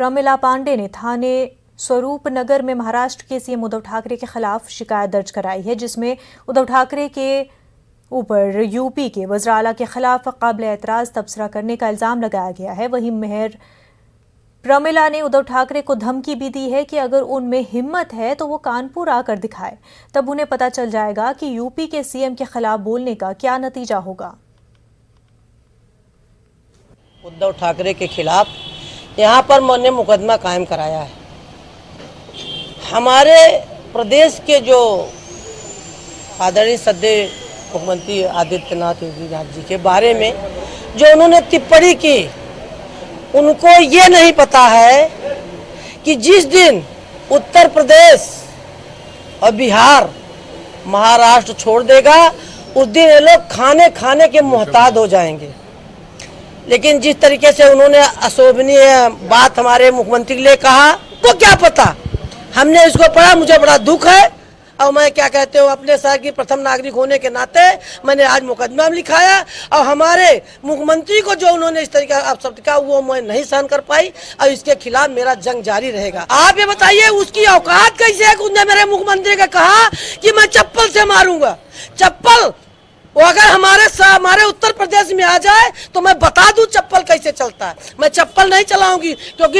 प्रमिला पांडे ने थाने स्वरूप नगर में महाराष्ट्र के सीएम उद्धव ठाकरे के खिलाफ शिकायत दर्ज कराई है, जिसमें उद्धव ठाकरे के ऊपर यूपी के वज़ीर-ए-आला के खिलाफ काबिल एतराज़ तबसरा करने का इल्ज़ाम लगाया गया है। वहीं मेहर प्रमिला ने उद्धव ठाकरे को धमकी भी दी है कि अगर उनमें हिम्मत है तो वो कानपुर आकर दिखाए, तब उन्हें पता चल जाएगा कि यूपी के सीएम के खिलाफ बोलने का क्या नतीजा होगा। उद्धव ठाकरे के खिलाफ यहाँ पर मैंने मुकदमा कायम कराया है। हमारे प्रदेश के जो आदरणीय सदैव मुख्यमंत्री आदित्यनाथ जी के बारे में जो उन्होंने टिप्पणी की, उनको ये नहीं पता है कि जिस दिन उत्तर प्रदेश और बिहार महाराष्ट्र छोड़ देगा, उस दिन ये लोग खाने खाने के मोहताज हो जाएंगे। लेकिन जिस तरीके से उन्होंने अशोभनीय बात हमारे मुख्यमंत्री के लिए कहा, तो क्या पता, हमने इसको पढ़ा, मुझे बड़ा दुख है। और मैं क्या कहते हो, अपने शहर की प्रथम नागरिक होने के नाते मैंने आज मुकदमा लिखाया और हमारे मुख्यमंत्री को जो उन्होंने इस तरीके का शब्द कहा वो मैं नहीं सहन कर पाई और इसके खिलाफ मेरा जंग जारी रहेगा। आप ये बताइए उसकी औकात कैसे है कि उसने मेरे मुख्यमंत्री का कहा कि मैं चप्पल से मारूंगा। चप्पल वो अगर हमारे उत्तर प्रदेश में आ जाए तो मैं बता दूं चप्पल कैसे चलता है। मैं चप्पल नहीं चलाऊंगी, क्योंकि